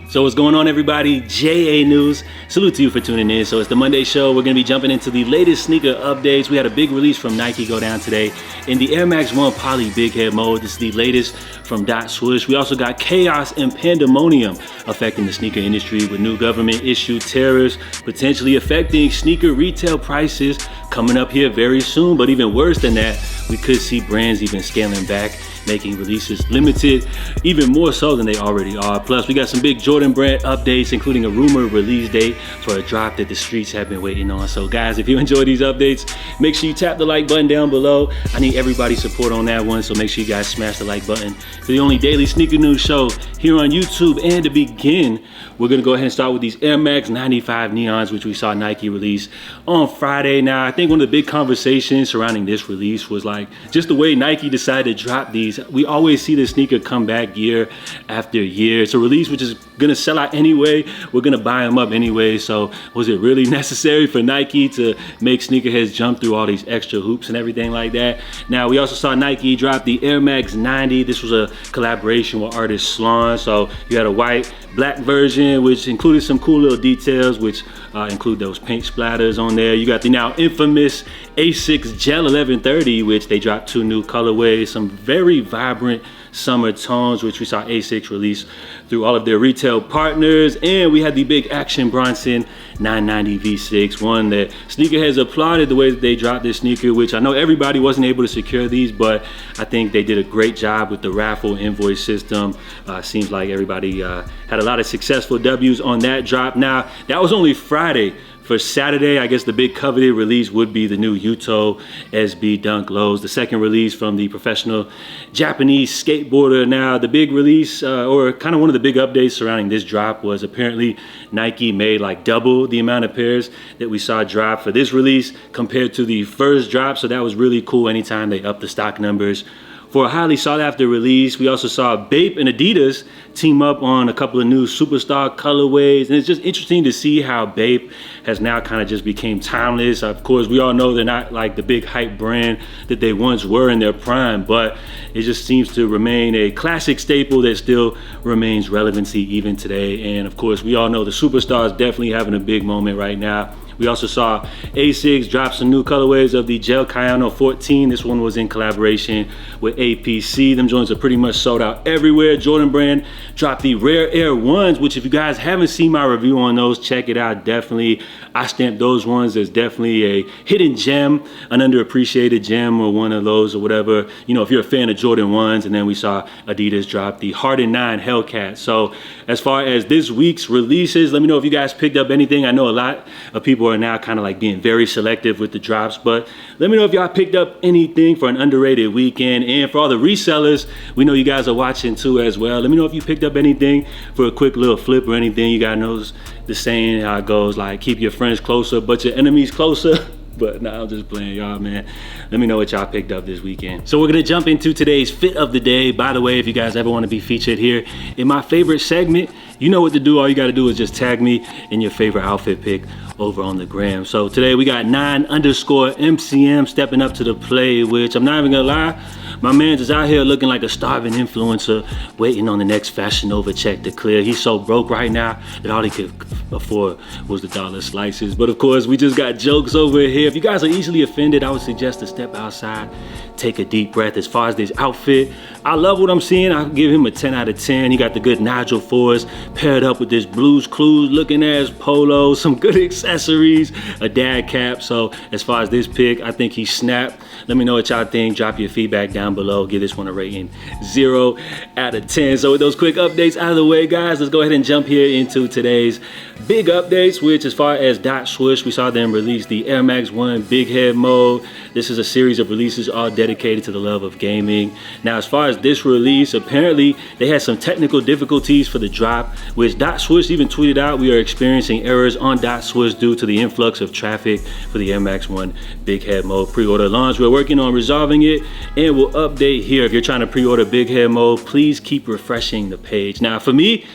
So what's going on, everybody? JA News. Salute to you for tuning in. So it's the Monday show. We're going to be jumping into the latest sneaker updates. We had a big release from Nike go down today in the Air Max 1 Poly Big Head mode. This is the latest from Dot Swoosh. We also got chaos and pandemonium affecting the sneaker industry with new government issued tariffs potentially affecting sneaker retail prices coming up here very soon. But even worse than that, we could see brands even scaling back, making releases limited, even more so than they already are. Plus, we got some big Jordan brand updates, including a rumored release date for a drop that the streets have been waiting on. So guys, if you enjoy these updates, make sure you tap the like button down below. I need everybody's support on that one, so make sure you guys smash the like button for the only daily sneaker news show here on YouTube. And to begin, we're gonna go ahead and start with these Air Max 95 Neons, which we saw Nike release on Friday. Now, I think one of the big conversations surrounding this release was like just the way Nike decided to drop these. We always see the sneaker come back year after year. It's a release which is gonna sell out anyway. We're gonna buy them up anyway. So was it really necessary for Nike to make sneakerheads jump through all these extra hoops and everything like that? Now, we also saw Nike drop the Air Max 90. This was a collaboration with artist Slon. So you had a white, black version, which included some cool little details, which include those paint splatters on there. You got the now infamous A6 Gel 1130, which they dropped 2 new colorways, some very vibrant summer tones, which we saw A6 release through all of their retail partners. And we had the big Action Bronson 990 V6, one that sneakerheads applauded the way that they dropped this sneaker, which I know everybody wasn't able to secure these, but I think they did a great job with the raffle invoice system. Seems like everybody had a lot of successful W's on that drop. Now, that was only Friday. For Saturday, I guess the big coveted release would be the new Yuto SB Dunk Lows, the second release from the professional Japanese skateboarder. Now, the big release, or kind of one of the big updates surrounding this drop, was apparently Nike made like double the amount of pairs that we saw drop for this release compared to the first drop. So that was really cool anytime they upped the stock numbers for a highly sought after release. We also saw Bape and Adidas team up on a couple of new superstar colorways. And it's just interesting to see how Bape has now kind of just became timeless. Of course, we all know they're not like the big hype brand that they once were in their prime, but it just seems to remain a classic staple that still remains relevancy even today. And of course, we all know the superstar is definitely having a big moment right now. We also saw A6 drop some new colorways of the Gel Cayano 14. This one was in collaboration with APC. Them joints are pretty much sold out everywhere. Jordan brand dropped the Rare Air 1s, which if you guys haven't seen my review on those, check it out. Definitely, I stamped those ones as definitely a hidden gem, an underappreciated gem, or one of those or whatever. You know, if you're a fan of Jordan 1s. And then we saw Adidas drop the Harden 9 Hellcat. So as far as this week's releases, let me know if you guys picked up anything. I know a lot of people are now kind of like being very selective with the drops, but let me know if y'all picked up anything for an underrated weekend. And for all the resellers, we know you guys are watching too as well. Let me know if you picked up anything for a quick little flip or anything. You guys know the saying how it goes, like keep your friends closer but your enemies closer. But nah, I'm just playing, y'all, man. Let me know what y'all picked up this weekend. So we're gonna jump into today's fit of the day. By the way, if you guys ever wanna be featured here in my favorite segment, you know what to do. All you gotta do is just tag me in your favorite outfit pick over on the gram. So today we got 9_MCM stepping up to the play, which I'm not even gonna lie, my man's is out here looking like a starving influencer waiting on the next Fashion Nova check to clear. He's so broke right now that all he could afford was the dollar slices. But of course, we just got jokes over here. If you guys are easily offended, I would suggest to step outside, take a deep breath. As far as this outfit, I love what I'm seeing. I'll give him a 10 out of 10. He got the good Nigel Force paired up with this Blues Clues looking ass polo, some good accessories, a dad cap. So as far as this pick, I think he snapped. Let me know what y'all think. Drop your feedback down below. Give this one a rating 0 out of 10. So with those quick updates out of the way, guys, let's go ahead and jump here into today's big updates, which as far as Dot Swoosh, we saw them release the Air Max 1 Big Head mode. This is a series of releases all dedicated to the love of gaming. Now, as far as this release, apparently they had some technical difficulties for the drop, which Dot Swoosh even tweeted out, we are experiencing errors on Dot Swoosh due to the influx of traffic for the Air Max 1 Big Head mode pre-order launch. We're working on resolving it and we'll update here. If you're trying to pre-order Big Head mode, please keep refreshing the page. Now, for me,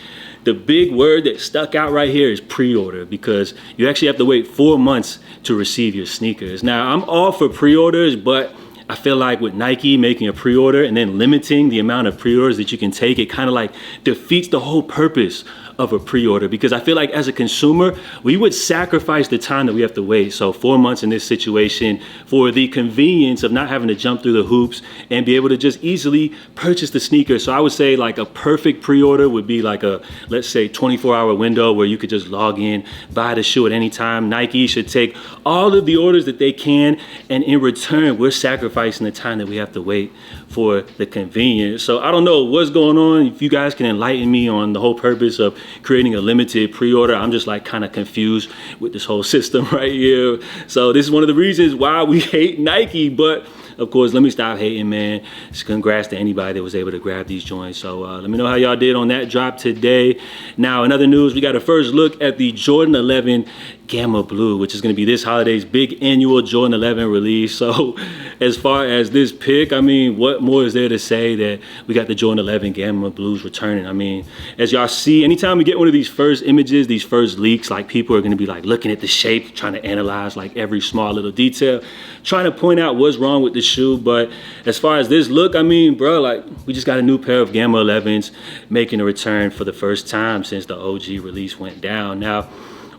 the big word that stuck out right here is pre-order, because you actually have to wait 4 months to receive your sneakers. Now, I'm all for pre-orders, but I feel like with Nike making a pre-order and then limiting the amount of pre-orders that you can take, it kind of like defeats the whole purpose of a pre-order, because I feel like as a consumer, we would sacrifice the time that we have to wait. So 4 months in this situation for the convenience of not having to jump through the hoops and be able to just easily purchase the sneaker. So I would say like a perfect pre-order would be like a, let's say 24-hour window where you could just log in, buy the shoe at any time. Nike should take all of the orders that they can, and in return, we're sacrificing the time that we have to wait for the convenience. So I don't know what's going on. If you guys can enlighten me on the whole purpose of creating a limited pre-order, I'm just like kind of confused with this whole system right here. So this is one of the reasons why we hate Nike. But of course, let me stop hating, man. Just congrats to anybody that was able to grab these joints. So let me know how y'all did on that drop today. Now, in other news, we got a first look at the Jordan 11 Gamma Blue, which is going to be this holiday's big annual Jordan 11 release. So as far as this pick, I mean, what more is there to say that we got the Jordan 11 Gamma Blues returning? I mean, as y'all see, anytime we get one of these first images, these first leaks, like people are going to be like looking at the shape, trying to analyze like every small little detail, trying to point out what's wrong with the shoe. But as far as this look, I mean, bro, like we just got a new pair of Gamma 11s making a return for the first time since the OG release went down. Now,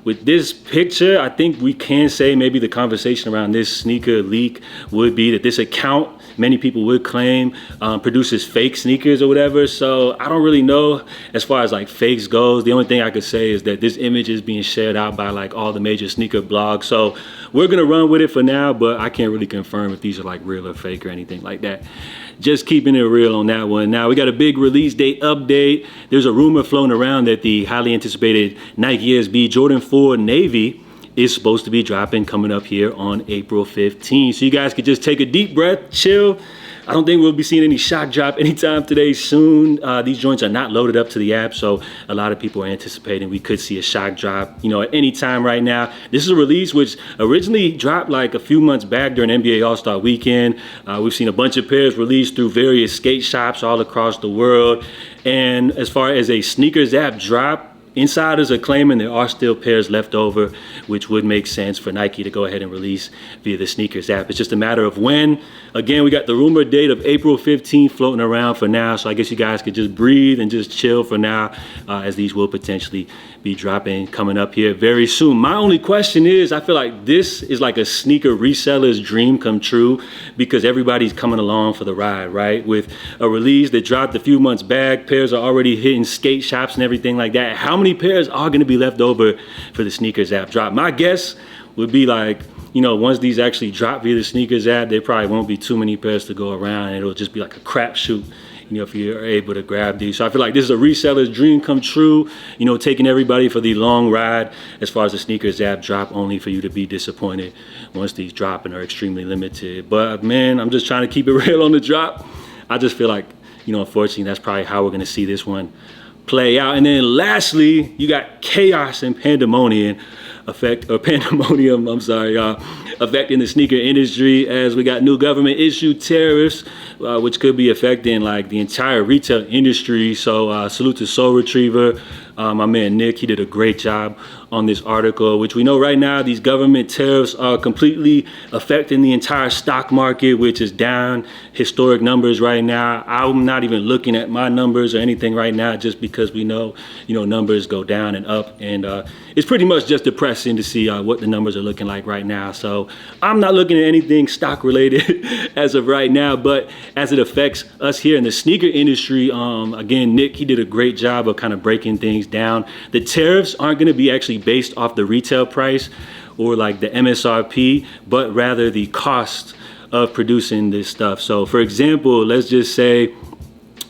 with this picture, I think we can say maybe the conversation around this sneaker leak would be that this account, many people would claim, produces fake sneakers or whatever. So I don't really know as far as like fakes goes. The only thing I could say is that this image is being shared out by like all the major sneaker blogs. So we're gonna run with it for now, but I can't really confirm if these are like real or fake or anything like that. Just keeping it real on that one. Now we got a big release date update. There's a rumor floating around that the highly anticipated Nike SB Jordan 4 Navy is supposed to be dropping coming up here on April 15th. So you guys could just take a deep breath, chill. I don't think we'll be seeing any shock drop anytime today soon. These joints are not loaded up to the app, so a lot of people are anticipating we could see a shock drop, you know, at any time right now. This is a release which originally dropped like a few months back during NBA All-Star Weekend. We've seen a bunch of pairs released through various skate shops all across the world. And as far as a sneakers app drop, insiders are claiming there are still pairs left over, which would make sense for Nike to go ahead and release via the sneakers app. It's just a matter of when. Again, we got the rumored date of April 15th floating around for now, so I guess you guys could just breathe and just chill for now, as these will potentially be dropping coming up here very soon. My only question is, I feel like this is like a sneaker reseller's dream come true, because everybody's coming along for the ride, right? With a release that dropped a few months back, pairs are already hitting skate shops and everything like that. How many pairs are going to be left over for the sneakers app drop? My guess would be like, you know, once these actually drop via the sneakers app, there probably won't be too many pairs to go around, and it'll just be like a crapshoot, you know, if you're able to grab these. So I feel like this is a reseller's dream come true, you know, taking everybody for the long ride as far as the sneakers app drop, only for you to be disappointed once these drop and are extremely limited. But man, I'm just trying to keep it real on the drop. I just feel like, you know, unfortunately, that's probably how we're going to see this one play out. And then lastly, you got chaos and pandemonium affecting the sneaker industry, as we got new government issued tariffs, which could be affecting like the entire retail industry. So salute to Soul Retriever, my man Nick. He did a great job on this article, which we know right now these government tariffs are completely affecting the entire stock market, which is down historic numbers right now. I'm not even looking at my numbers or anything right now, just because we know, you know, numbers go down and up, and it's pretty much just depressing to see what the numbers are looking like right now. So I'm not looking at anything stock related as of right now, but as it affects us here in the sneaker industry, again, Nick, he did a great job of kind of breaking things down. The tariffs aren't going to be actually based off the retail price or like the MSRP, but rather the cost of producing this stuff. So for example, let's just say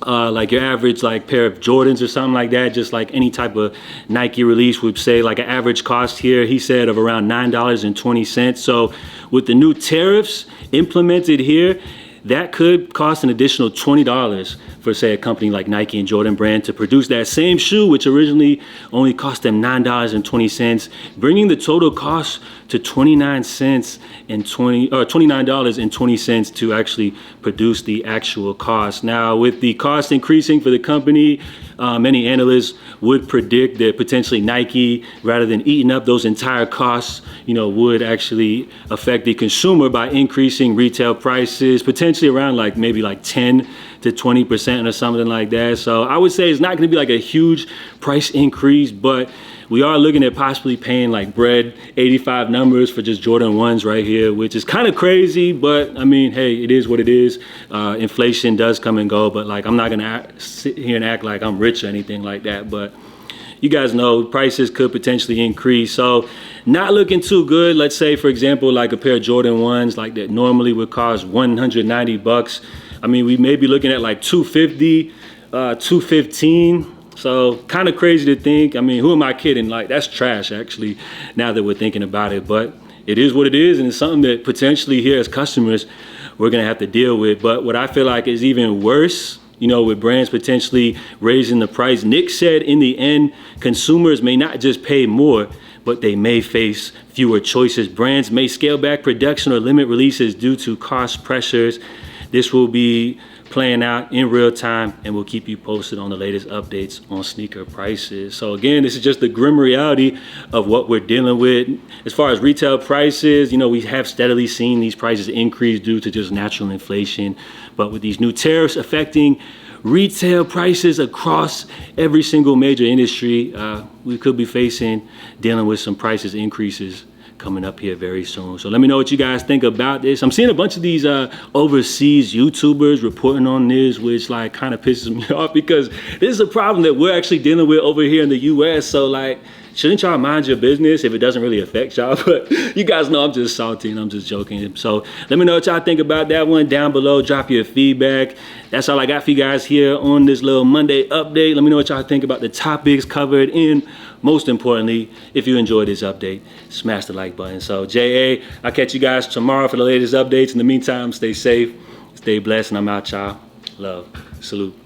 like your average like pair of Jordans or something like that, just like any type of Nike release would say, like an average cost here, he said, of around $9.20. So with the new tariffs implemented here, that could cost an additional $20 for, say, a company like Nike and Jordan Brand to produce that same shoe, which originally only cost them $9.20, bringing the total cost to $29.20 to actually produce the actual cost. Now, with the cost increasing for the company, many analysts would predict that potentially Nike, rather than eating up those entire costs, would actually affect the consumer by increasing retail prices, potentially around maybe 10 to 20% or something like that. So I would say it's not going to be like a huge price increase, but we are looking at possibly paying like bread 85 numbers for just Jordan 1s right here, which is kind of crazy, but I mean, hey, it is what it is. Inflation does come and go, but I'm not gonna sit here and act like I'm rich or anything like that, but you guys know prices could potentially increase. So not looking too good. Let's say, for example, like a pair of Jordan 1s that normally would cost $190. I mean, we may be looking at like $250, $215. So kind of crazy to think. I mean, who am I kidding? That's trash, actually, now that we're thinking about it. But it is what it is, and it's something that potentially here as customers we're going to have to deal with. But what I feel like is even worse, with brands potentially raising the price. Nick said in the end, consumers may not just pay more, but they may face fewer choices. Brands may scale back production or limit releases due to cost pressures. This will be playing out in real time, and we'll keep you posted on the latest updates on sneaker prices. So again, this is just the grim reality of what we're dealing with. As far as retail prices, we have steadily seen these prices increase due to just natural inflation. But with these new tariffs affecting retail prices across every single major industry, we could be dealing with some prices increases coming up here very soon. So let me know what you guys think about this. I'm seeing a bunch of these overseas YouTubers reporting on this, which kind of pisses me off, because this is a problem that we're actually dealing with over here in the US. So shouldn't y'all mind your business if it doesn't really affect y'all? But you guys know I'm just salty and I'm just joking. So let me know what y'all think about that one down below. Drop your feedback. That's all I got for you guys here on this little Monday update. Let me know what y'all think about the topics covered, and most importantly, if you enjoyed this update, smash the like button. So JA, I'll catch you guys tomorrow for the latest updates. In the meantime, stay safe, stay blessed, and I'm out, y'all. Love. Salute.